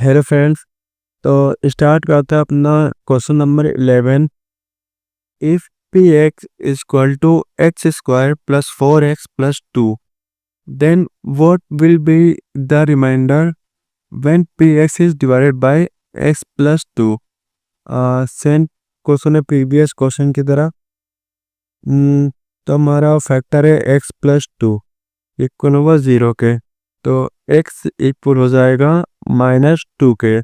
Hello friends. तो start करते हैं अपना question number 11। If P X is equal to X square plus 4x plus 2, then what will be the reminder when P X is divided by X plus 2। Same question है previous question की तरह। तो हमारा factor है x plus 2 equal होगा 0 के, तो x equal हो जाएगा -2 के।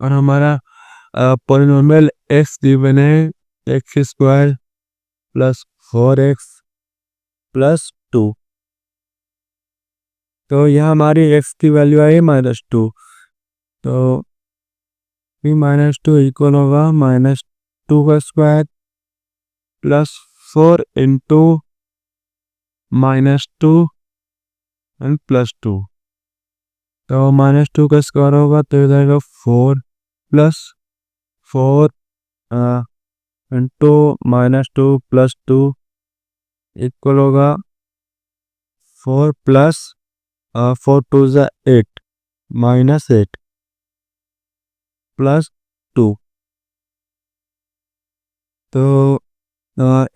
और हमारा पॉलिनोमियल एक्स गिवन है x square plus 4x plus 2। तो यहाँ हमारी एक्स की वैल्यू आई -2, तो -2 इक्वल होगा -2 का square plus 4 into -2 and plus 2। तो -2 का स्क्वायर होगा तो हो जाएगा 4 प्लस 4 इंटू -2 प्लस 2 इक्वल होगा 4 प्लस 4 टू ज़ा 8 -8 प्लस 2। तो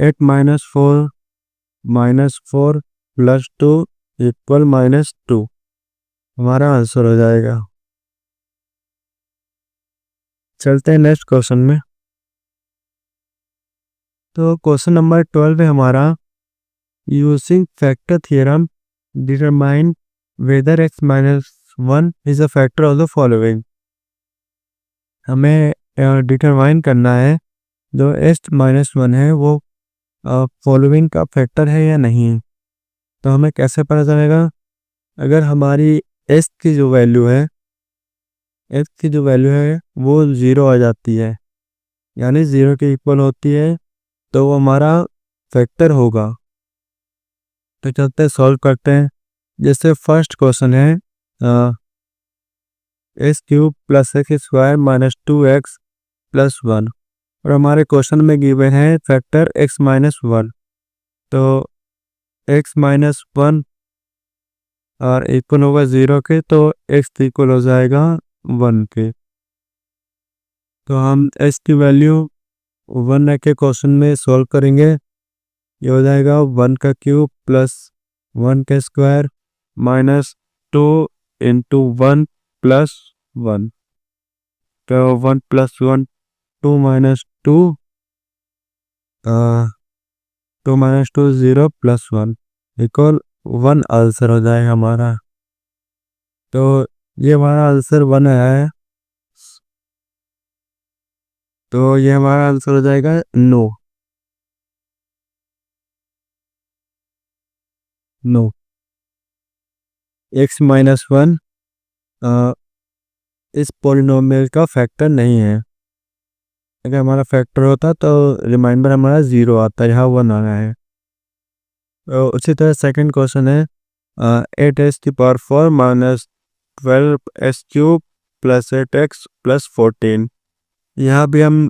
8 -4 प्लस 2 इक्वल -2 हमारा आंसर हो जाएगा। चलते हैं नेक्स्ट क्वेश्चन में। तो क्वेश्चन नंबर 12 है हमारा, using factor theorem determine whether x -1 is a factor of the following. हमें डिटरमाइन करना है जो x-1 है वो फॉलोइंग का फैक्टर है या नहीं। तो हमें कैसे पता चलेगा? अगर हमारी x की जो वैल्यू है वो 0 आ जाती है, यानी 0 के इक्वल होती है, तो वो हमारा फैक्टर होगा। तो चलते हैं सॉल्व करते हैं। जैसे फर्स्ट क्वेश्चन है x³ plus x square -2x plus 1, और हमारे क्वेश्चन में गिवन है फैक्टर x-1। तो x-1 और इक्वल होगा 0 के, तो x इक्वल हो जाएगा 1 के। तो हम x की वैल्यू 1 रख के क्वेश्चन में सॉल्व करेंगे। ये हो जाएगा 1 का क्यूब प्लस 1 का स्क्वायर -2 इंटू 1 प्लस 1। तो 1 प्लस 1 2 -2 2 -2 0 प्लस 1 इक्वल 1 आंसर हो जाएगा हमारा। तो ये हमारा आंसर 1 आया है, तो ये हमारा आंसर हो जाएगा नो। x-1 इस पॉलिनोमियल का फैक्टर नहीं है। अगर हमारा फैक्टर होता तो रिमाइंडर हमारा 0 आता, यहाँ 1 आ रहा है। तो उसी तरह सेकंड क्वेश्चन है 8x⁴ -12x³ plus 8x plus 14। यहाँ भी हम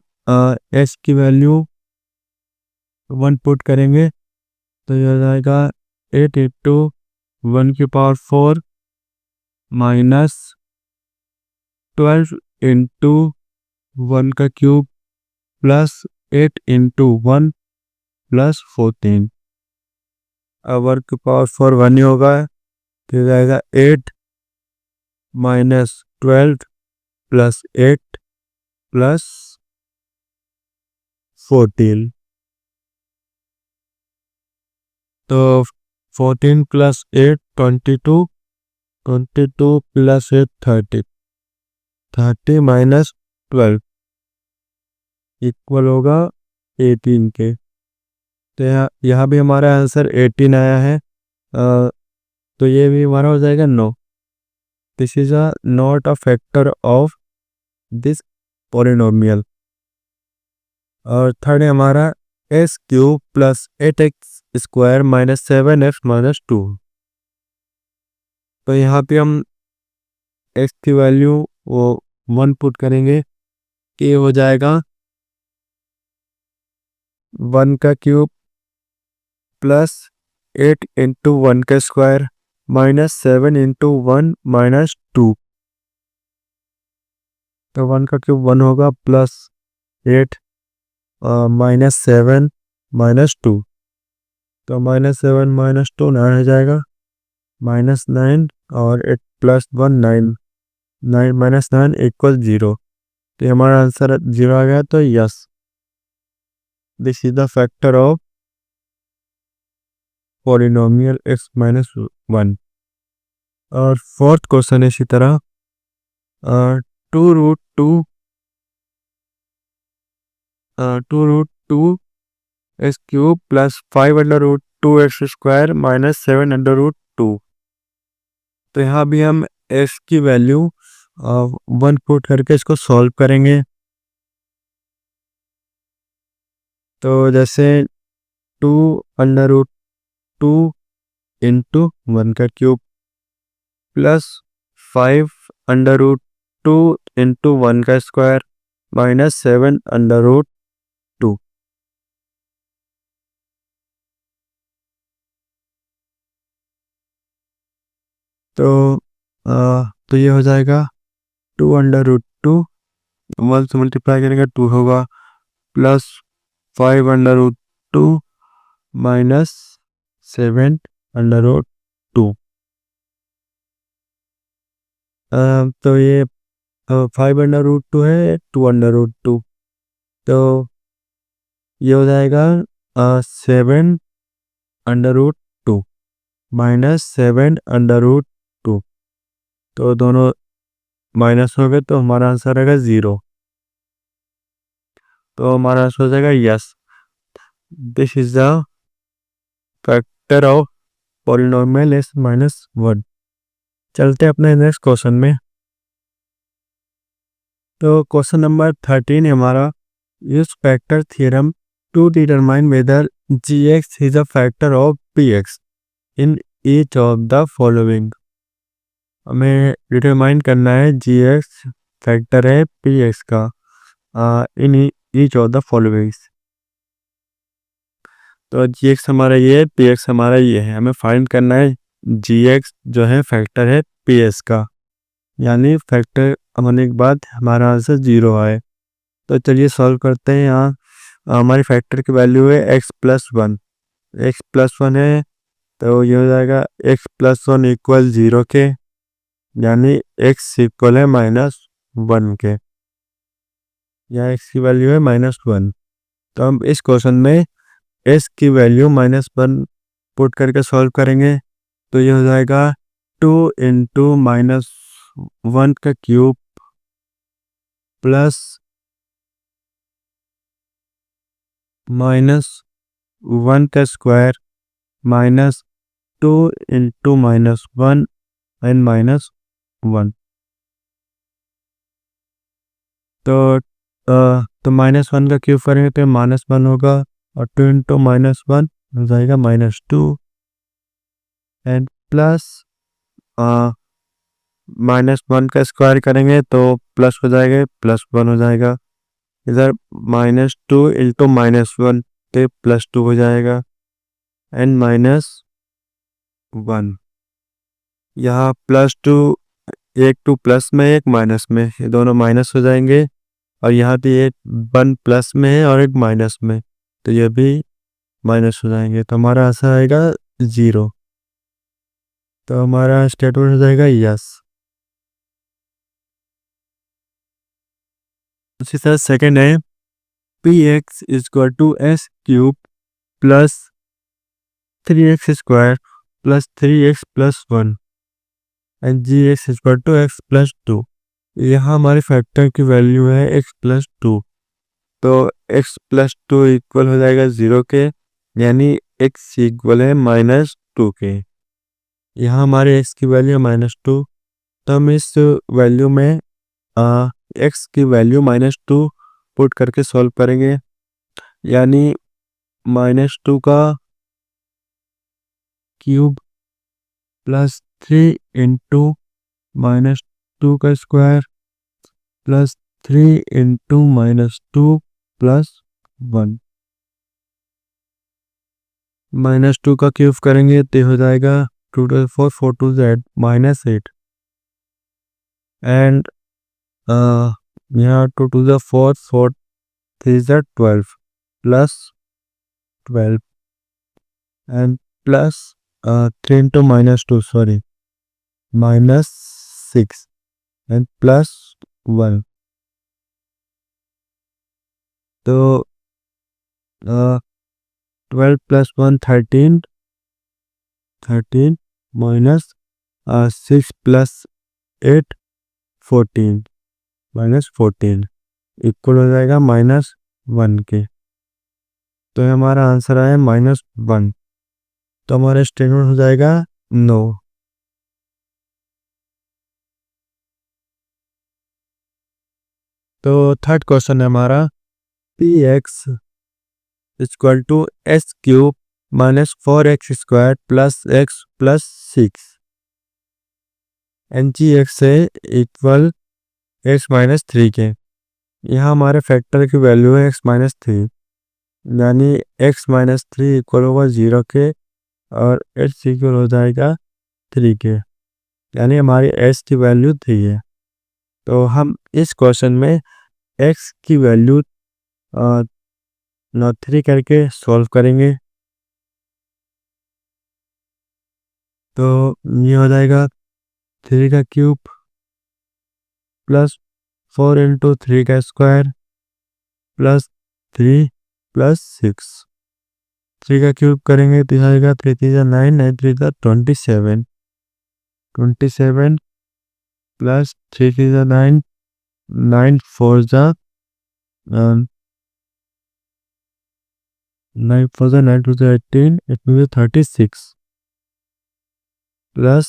x की वैल्यू 1 पुट करेंगे, तो यह हो जाएगा 8 इंटू 1⁴ माइनस 12 इंटू 1 का क्यूब प्लस 8 इंटू 1 प्लस 14। अब 1⁴ 1 ही होगा, तो जाएगा 8 माइनस 12 प्लस 8 प्लस 14। तो 14 प्लस 8 22, 22 प्लस 8 30, 30 माइनस 12 इक्वल होगा 18 के। तो यहाँ भी हमारा आंसर 18 आया है, तो ये भी हमारा हो जाएगा no. This is a not a factor of this polynomial. और थर्ड है हमारा x³ प्लस 8x² -7x -2। तो यहाँ पे हम x की वैल्यू वो 1 पुट करेंगे, कि हो जाएगा 1 का क्यूब प्लस 8 इंटू 1 का स्क्वायर -7 इंटू 1 -2। तो 1 का क्यूब 1 होगा प्लस 8 माइनस 7 माइनस 2। तो -7 -2 9 हो जाएगा, -9 और 8 + 1 9, 9 - 9 = 0। तो ये हमारा आंसर 0 आ गया। तो yes, this is the factor of polynomial x - 1। और फोर्थ क्वेश्चन इसी तरह 2√2 x³ + 5√2x² - 7√2। तो यहाँ भी हम x की वैल्यू 1 पुट करके इसको सॉल्व करेंगे। तो जैसे 2√2 इंटू 1 का क्यूब प्लस 5√2 इंटू 1 का स्क्वायर माइनस 7√2। तो ये हो जाएगा 2√2, 1 से मल्टीप्लाई करेंगे 2 होगा, प्लस 5√2 माइनस 7√2। तो ये 5√2 है 2√2, तो ये हो जाएगा 7√2 माइनस 7√2। तो दोनों माइनस हो गए, तो हमारा आंसर आएगा 0। तो हमारा आंसर हो जाएगा yes, this is the factor of polynomial x - 1। चलते अपने नेक्स्ट क्वेश्चन में। तो क्वेश्चन नंबर 13 है हमारा, use factor theorem to determine whether gx is a factor of px in each of the following. हमें डिटरमाइन करना है gx फैक्टर है px का in each of the following. तो gx हमारा ये है, px हमारा ये है, हमें फाइंड करना है gx जो है फैक्टर है px का, यानी फैक्टर होने के बाद हमारा आंसर 0 आए। तो चलिए सॉल्व करते हैं। यहाँ हमारी फैक्टर की वैल्यू है x+1, x+1 है, तो ये हो जाएगा x+1 = 0 के, यानी x इक्वल है -1 के, या x की वैल्यू है -1। तो हम इस क्वेश्चन में s की वैल्यू -1 पुट करके सॉल्व करेंगे। तो ये हो जाएगा 2 इंटू -1 का क्यूब प्लस -1 का स्क्वायर माइनस 2 इंटू -1 एंड -1। तो -1 का क्यूब करेंगे तो -1 होगा, और 2 इंटू -1 हो जाएगा -2 एंड प्लस -1 का स्क्वायर करेंगे तो प्लस हो जाएगा, +1 हो जाएगा। इधर -2 इंटू -1 तो +2 हो जाएगा एंड -1। यहाँ +2, एक 2 प्लस में एक माइनस में, ये दोनों माइनस हो जाएंगे, और यहाँ पे एक 1 प्लस में है और एक माइनस में, तो ये भी माइनस हो जाएंगे। तो हमारा आंसर आएगा 0। तो हमारा स्टेटमेंट हो जाएगा यस। उसी तरह सेकेंड है px = s³ plus 3x² plus 3x + 1 and gx = x + 2। यहाँ हमारे फैक्टर की वैल्यू है x + 2, तो x + 2 इक्वल हो जाएगा 0 के, यानी x इक्वल है -2 के। यहाँ हमारे x की वैल्यू -2, तो हम इस वैल्यू में x की वैल्यू -2 पुट करके सॉल्व करेंगे, यानी -2 का क्यूब प्लस 3 इंटू -2 का स्क्वायर प्लस 3 इंटू -2 + 1। -2 का क्यूब करेंगे तो हो जाएगा 2 to 4 4 to z -8 एंड यहाँ 2 to the 4, 4 3 is 12 plus 12 and plus 3 into minus 2, sorry, minus 6 and plus 1. तो 12 plus 1 13 minus 6 plus 8 14 minus 14 equal हो जाएगा -1 के। तो ये हमारा आंसर आया -1। तो हमारा स्टेटमेंट हो जाएगा नो। तो थर्ड क्वेश्चन है हमारा P X equal to S cube minus 4x² plus X plus 6 and G X से इक्वल एक्स माइनस 3 के। यहाँ हमारे फैक्टर की वैल्यू है एक्स माइनस 3, यानी एक्स माइनस 3 इक्वल होगा 0 के और एक्स इक्वल हो जाएगा 3 के, यानी हमारी एक्स की वैल्यू 3 है। तो हम इस क्वेश्चन में एक्स की वैल्यू 3 करके सॉल्व करेंगे। तो ये हो जाएगा 3 का क्यूब प्लस 4 इंटू 3 का स्क्वायर प्लस 3 प्लस 6। 3 का क्यूब करेंगे तो आएगा 3 3 9, 9 3 27, 27 plus 3 3 9, 9 4 9 4 9 2 18, it will be 36 plus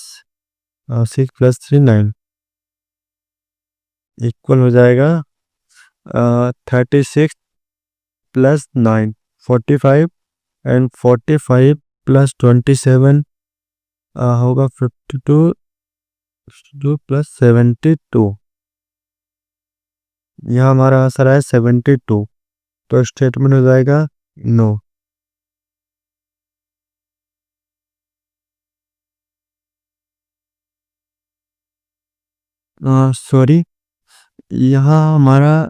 6 plus 3 9 equal हो जाएगा 36 प्लस 9 45 एंड 45 प्लस 27 होगा 52 प्लस 72। यहाँ हमारा आंसर है 72। तो स्टेटमेंट हो जाएगा नो। सॉरी, यहाँ हमारा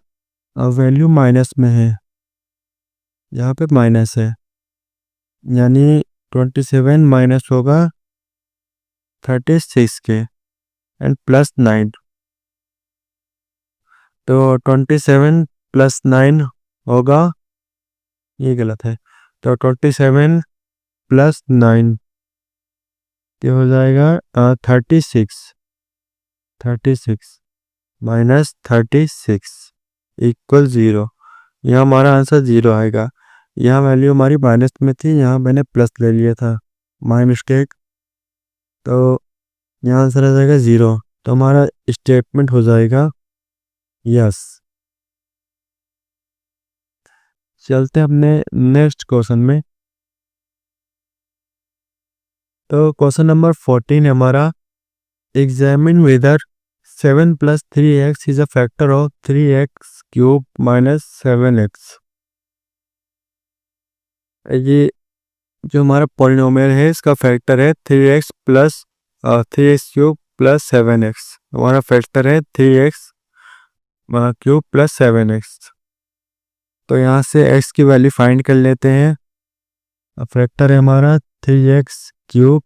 वैल्यू माइनस में है, यहाँ पे माइनस है, यानी 27 माइनस होगा 36 के एंड प्लस 9। तो 27 प्लस 9 होगा, ये गलत है, तो 27 प्लस 9 ये हो जाएगा 36 माइनस 36 इक्वल 0। यहाँ हमारा आंसर 0 आएगा। यहाँ वैल्यू हमारी माइनस में थी, यहाँ मैंने प्लस ले लिया था, माय मिस्टेक। तो यहाँ आंसर आ जाएगा 0। तो हमारा स्टेटमेंट हो जाएगा यस। चलते हैं अपने नेक्स्ट क्वेश्चन में। तो क्वेश्चन नंबर 14 है हमारा, examine whether 7 plus 3x is a factor of 3x cube minus 7x। ये जो हमारा पॉलिनोमियल है इसका फैक्टर है 3x plus 3x cube plus 7x। हमारा फैक्टर है 3x क्यूब प्लस 7x। तो यहाँ से x की वैल्यू फाइंड कर लेते हैं। फैक्टर है हमारा 3x क्यूब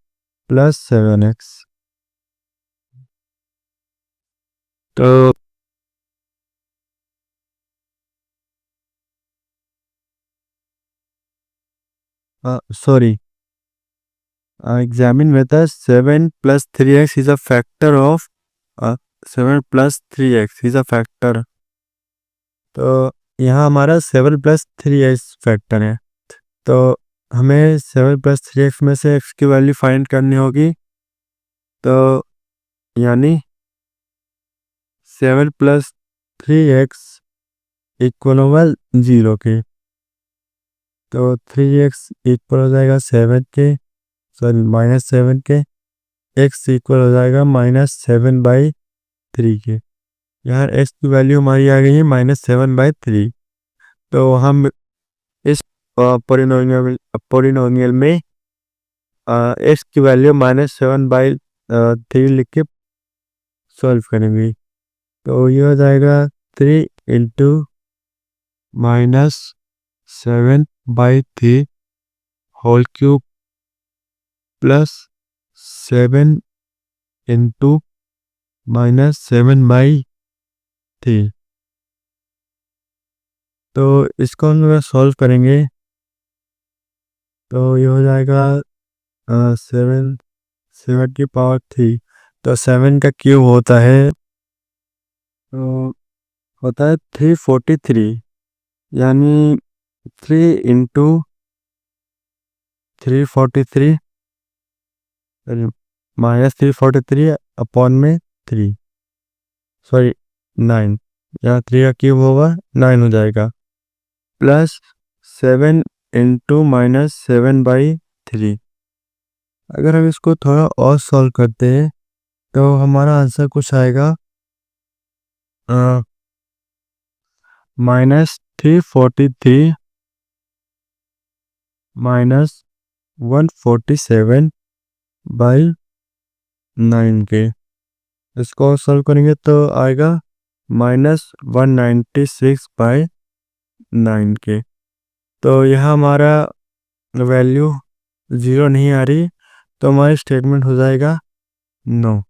प्लस 7x। तो sorry, examine whether 7 plus 3x is a factor of 7 plus 3x is a factor। तो यहाँ हमारा 7 plus 3x फैक्टर है, तो हमें 7 plus 3x में से x की वैल्यू फाइंड करनी होगी। तो यानी 7 plus 3x इक्वल होगा 0 के। तो 3x इक्वल हो जाएगा 7 के, सॉरी -7 के। x इक्वल हो जाएगा -7/3 के। यहाँ x की वैल्यू हमारी आ गई है -7/3। तो हम इस पोलिनोमियल में x की वैल्यू -7/3 लिख के सॉल्व करेंगे। तो ये हो जाएगा 3 into -7/3 whole cube plus 7 into -7/3। तो इसको हम लोग सॉल्व करेंगे तो ये हो जाएगा 7 की पावर 3। तो 7 का क्यूब होता है तो होता है 343, यानी 3 इंटू 343 -343 अपॉन में 3, सॉरी 9, यहाँ 3 का क्यूब होगा 9 हो जाएगा, प्लस 7 इंटू -7/3। अगर हम इसको थोड़ा और सॉल्व करते हैं तो हमारा आंसर कुछ आएगा -343 -147/9 के। इसको सॉल्व करेंगे तो आएगा -196/9 के। तो यहाँ हमारा वैल्यू 0 नहीं आ रही, तो हमारी स्टेटमेंट हो जाएगा नो।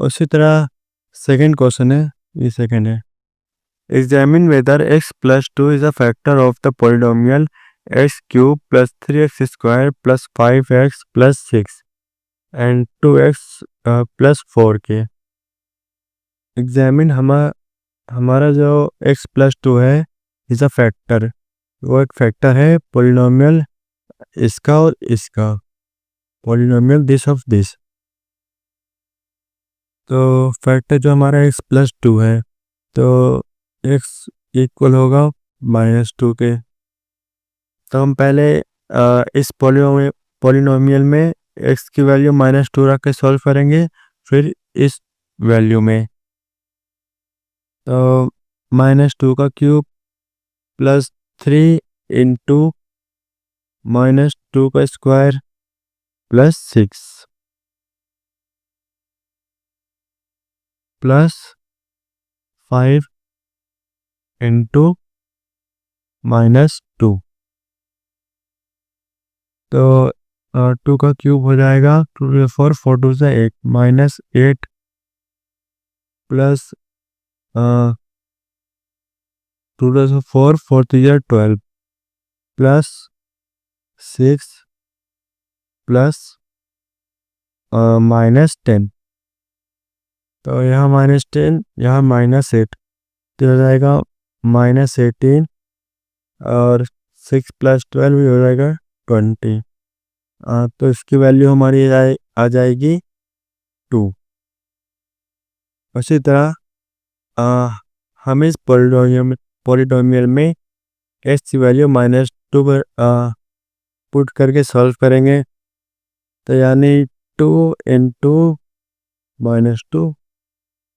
उसी तरह सेकंड क्वेश्चन है, ये सेकंड है। Examine whether x + 2 is a factor of the polynomial x³ + 3x² + 5x + 6 and 2x + 4 के। एग्जामिन हमारा जो x + 2 है इज अ फैक्टर, वो एक फैक्टर है पॉलिनोमियल इसका और इसका, पॉलिनोमियल दिस ऑफ दिस। तो फैक्टर जो हमारा x + 2 है तो x इक्वल होगा -2 के। तो हम पहले इस पॉलिनोमियल में x की वैल्यू -2 रख के सॉल्व करेंगे, फिर इस वैल्यू में। तो -2 का क्यूब प्लस 3 इंटू -2 का स्क्वायर प्लस 6 प्लस 5 इंटू -2। तो 2 का क्यूब हो जाएगा 2 4 4 2 से 8 -8 प्लस 2 4 4 3 12 प्लस 6 प्लस -10। तो यहाँ -10, यहाँ -8, तो हो जाएगा -18 और 6 + 12 भी हो जाएगा 20। तो इसकी वैल्यू हमारी आ जाएगी 2। उसी तरह हम इस पॉलिनोमियल में x की वैल्यू -2 पर पुट करके सॉल्व करेंगे, तो यानी 2 इंटू -2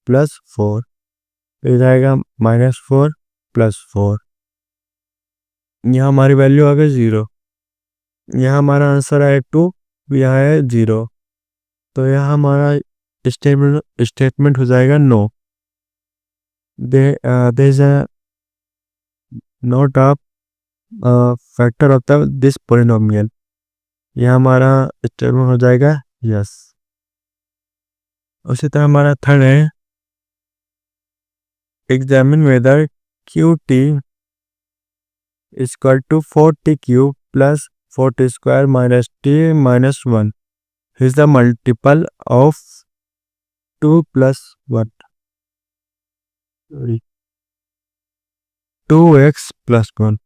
प्लस 4, तो जाएगा -4 + 4। यहाँ हमारी वैल्यू आ गई 0, यहाँ हमारा आंसर आया 2, यहाँ है 0, तो यहाँ हमारा स्टेटमेंट हो जाएगा no. there is a not a factor of this polynomial। यह हमारा स्टेटमेंट हो जाएगा यस। उसी तरह हमारा थर्ड है examine weather QT = 4t³ + 4t² - t - 1 is the multiple of 2 + 1 2x + 1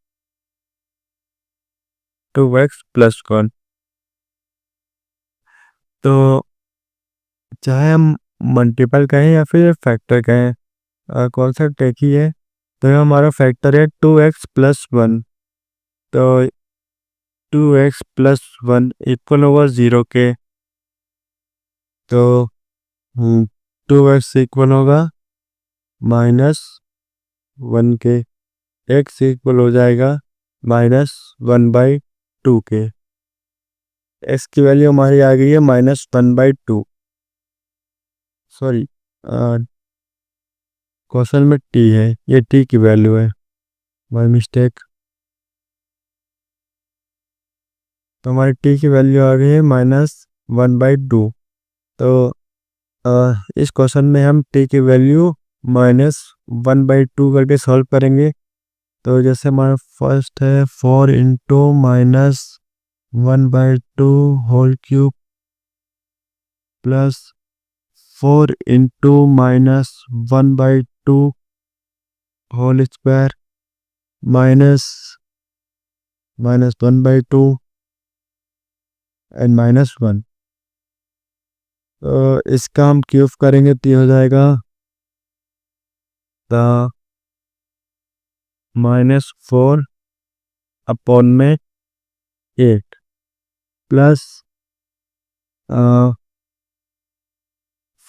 2x + 1। तो चाहे हम मल्टीपल कहें या फिर फैक्टर कहें, कॉन्सेप्ट एक ही है। तो ये हमारा फैक्टर है 2x + 1, तो 2x + 1 इक्वल होगा 0 के। तो 2x इक्वल होगा -1 के, x इक्वल हो जाएगा -1/2 के। x की वैल्यू हमारी आ गई है -1/2, सॉरी क्वेश्चन में टी है, ये टी की वैल्यू है, बाय मिस्टेक। तो हमारी टी की वैल्यू आ गई है -1/2। तो इस क्वेश्चन में हम टी की वैल्यू -1/2 करके सॉल्व करेंगे। तो जैसे हमारा फर्स्ट है 4 into -1/2 whole cube plus 4 into -1/2 whole square minus -1/2 and -1। तो इसका हम क्यूब करेंगे तो ये हो जाएगा द -4 अपॉन में 8 प्लस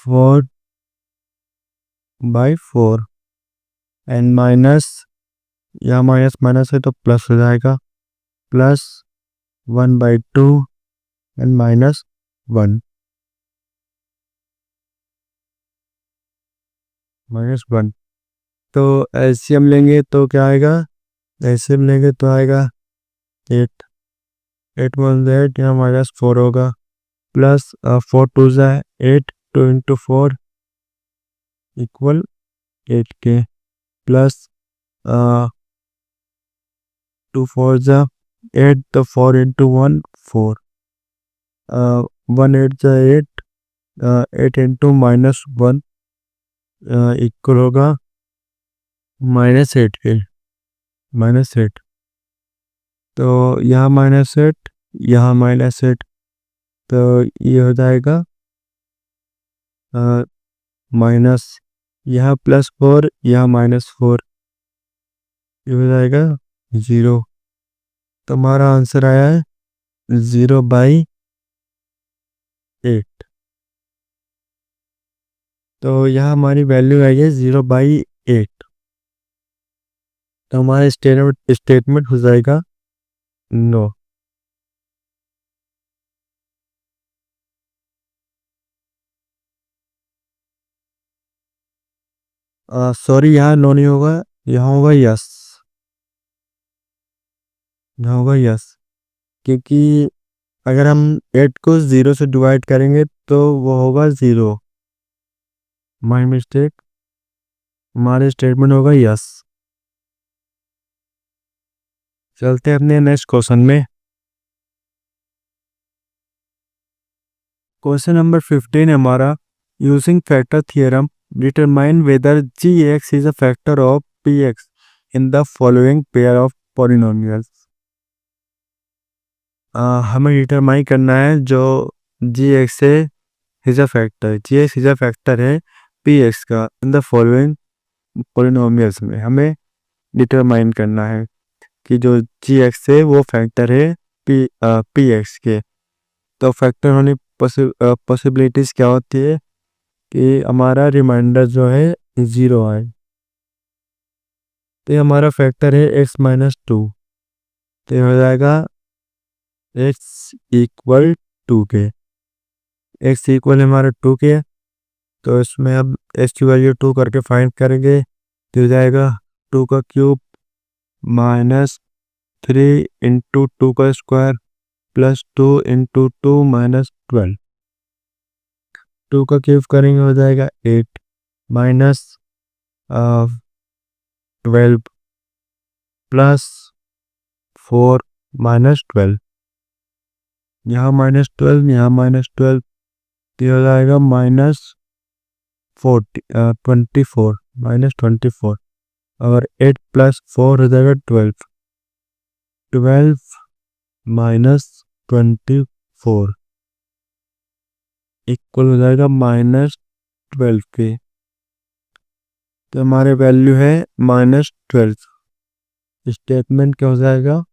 4/4 एंड माइनस, या माइनस माइनस है तो प्लस हो जाएगा, प्लस 1/2 एंड -1 -1। तो एलसीएम लेंगे तो क्या आएगा, एलसीएम लेंगे तो आएगा 8, 8 1 8, यहाँ -4 होगा, प्लस 4 2 ज़ा 8, 2 इंटू 4 इक्वल 8 के, प्लस 2 4 ज़ा 8, तो 4 इंटू 1 4, 1 8 ज़ा 8, 8 इंटू -1 इक्वल होगा -8 के, -8। तो यहाँ -8, यहाँ -8, तो ये हो जाएगा माइनस, यहाँ +4, यहाँ -4, ये हो जाएगा 0। तो हमारा आंसर आया है 0/8। तो यहाँ हमारी वैल्यू आई है 0/8। तो हमारा स्टेटमेंट हो जाएगा नो। सॉरी, यहाँ नो नहीं होगा, यहाँ होगा यस, यहाँ होगा यस, क्योंकि अगर हम 8 को 0 से डिवाइड करेंगे तो वो होगा 0, माय मिस्टेक, हमारे स्टेटमेंट होगा यस। चलते हैं अपने नेक्स्ट क्वेश्चन में। क्वेश्चन नंबर 15 है हमारा, using factor theorem determine whether g(x) is a factor of px in the following pair of polynomials. हमें डिटरमाइन करना है जो g(x) है is a factor, g(x) is a factor है px का इन द फॉलोइंग पॉलिनोमियल्स में। हमें determine करना है कि जो g(x) है वो फैक्टर है px के। तो फैक्टर होने पॉसिबिलिटीज क्या होती है कि हमारा रिमाइंडर जो है 0 आए। तो ये हमारा फैक्टर है x-2, तो ये हो जाएगा x इक्वल 2 के, x इक्वल हमारा 2 के। तो इसमें अब x की वैल्यू 2 करके फाइंड करेंगे तो हो जाएगा 2 का क्यूब -3 इंटू 2 का स्क्वायर प्लस 2 इंटू 2 -12। 2 का क्यूब करेंगे हो जाएगा 8 माइनस 12 प्लस 4 -12, यहाँ -12, यहाँ -12, तो हो जाएगा -24 -24। और 8 + 4 हो जाएगा 12, 12 -24 इक्वल हो जाएगा -12 के। तो हमारे वैल्यू है -12। स्टेटमेंट क्या हो जाएगा,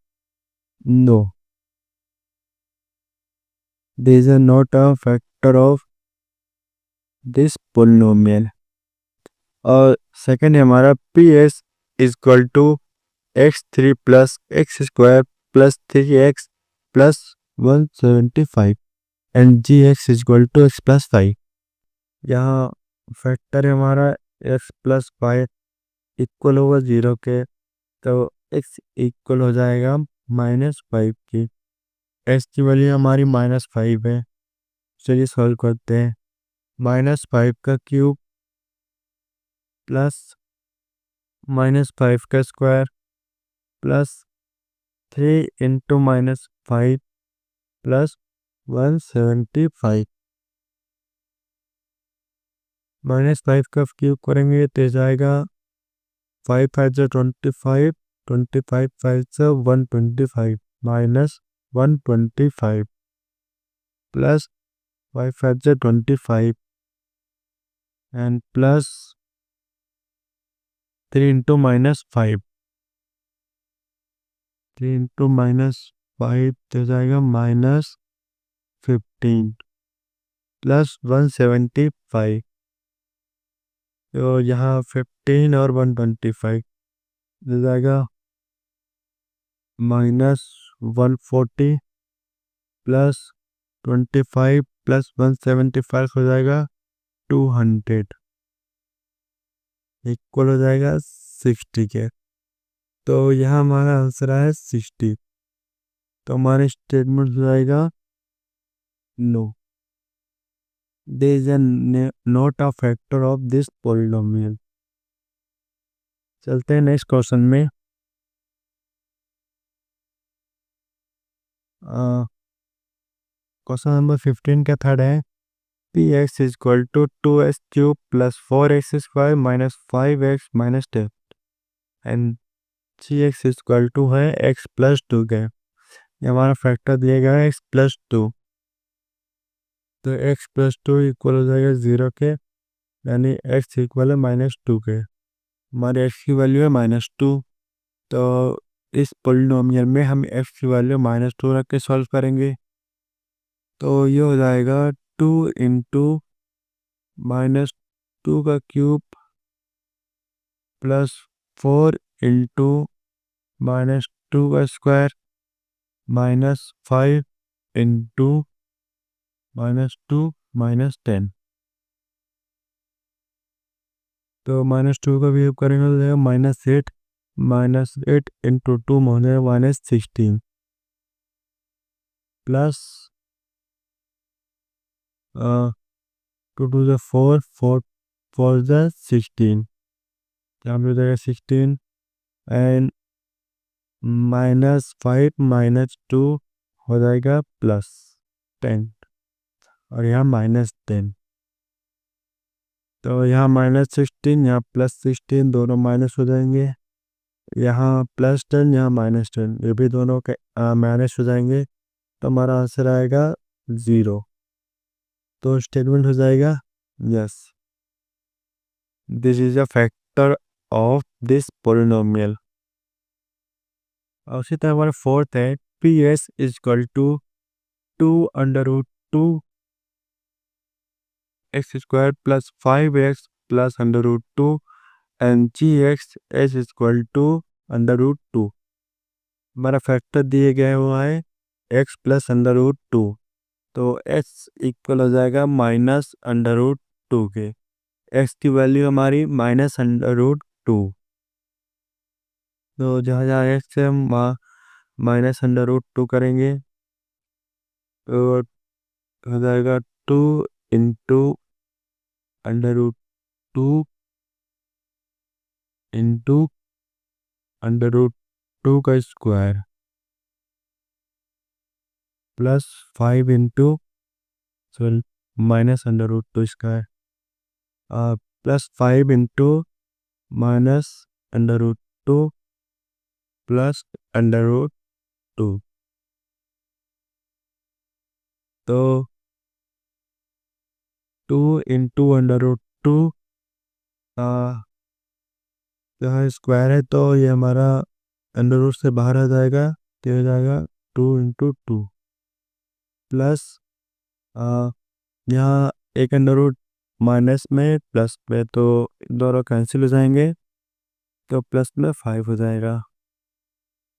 no, this is not a factor of this polynomial. और सेकंड है हमारा PS equal to x3 + x² + 3x + 175 and gx equal to x + 5। यहाँ फैक्टर है हमारा एक्स प्लस फाइव इक्वल होगा 0 के, तो एक्स इक्वल हो जाएगा -5 की। एक्स की वैल्यू हमारी -5 है। चलिए सॉल्व करते हैं। -5 का क्यूब प्लस -5 का स्क्वायर प्लस 3 × -5 प्लस 175। -5 का क्यूब करेंगे तो जाएगा 5 5 जो 25, 25 5 से 125 -125 प्लस 5 5 जो 25 एंड प्लस 3 × -5, 3 × -5 तो जाएगा -15 प्लस 175। तो यहाँ 15 और 125 हो जाएगा -140 प्लस 25 प्लस 175 हो जाएगा 200 इक्वल हो जाएगा 60 के। तो यहाँ हमारा आंसर है 60। तो हमारे स्टेटमेंट हो जाएगा no, there is a not a factor of this polynomial। चलते हैं नेक्स्ट क्वेश्चन में। क्वेश्चन नंबर 15 का थर्ड है P X is equal to 2x³ plus 4x² minus 5x minus 10 and C X is equal to है x plus 2 के। ये हमारा factor दिया गया है x प्लस 2, तो x प्लस 2 इक्वल हो जाएगा 0 के, यानी x इक्वल है -2 के। हमारे x की वैल्यू है -2, तो इस पोलिनोमियल में हम x की वैल्यू -2 रख के सॉल्व करेंगे। तो ये हो जाएगा 2 × -2 का क्यूब प्लस 4 × -2 का स्क्वायर माइनस 5 × -2 -10। तो -2 का भी करेंगे तो जाएगा -8, -8 × 2 हो जाएगा -16 प्लस 2 2 ज़ा 4, 4 4 ज़ा 16, यहाँ पे हो जाएगा 16 एंड -5 -2 हो जाएगा +10 और यहाँ -10। तो यहाँ -16 यहाँ +16 दोनों माइनस हो जाएंगे, यहाँ +10 यहाँ -10 ये भी दोनों के माइनस हो जाएंगे। तो हमारा आंसर आएगा 0। तो स्टेटमेंट हो जाएगा yes, this is a factor of this polynomial. और उसी तरह हमारा फोर्थ है P S is equal to 2√2 x² plus 5x plus √2 and G X H is equal to √2। हमारा फैक्टर दिए गए हुआ है x प्लस √2, तो x इक्वल हो जाएगा -√2 के। x की वैल्यू हमारी -√2, तो जहाँ जहाँ x से हम -√2 करेंगे तो हो जाएगा 2 × √2 × √2 का square plus 5 × -√2 square plus 5 × -√2 plus √2। तो 2 × √2 यहाँ स्क्वायर है तो ये हमारा √ से बाहर आ जाएगा, तो हो जाएगा 2 × 2 प्लस यहाँ एक √ माइनस में प्लस में, तो दोनों कैंसिल हो जाएंगे, तो प्लस में 5 हो जाएगा।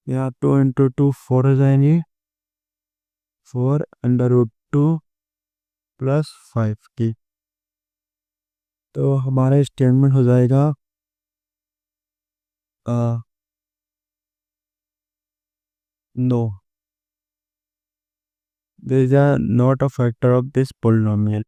यहाँ 2 × 2 4 हो जाएंगी, 4 √2 प्लस 5 की। तो हमारा स्टेटमेंट हो जाएगा no, there is a not a factor of this polynomial.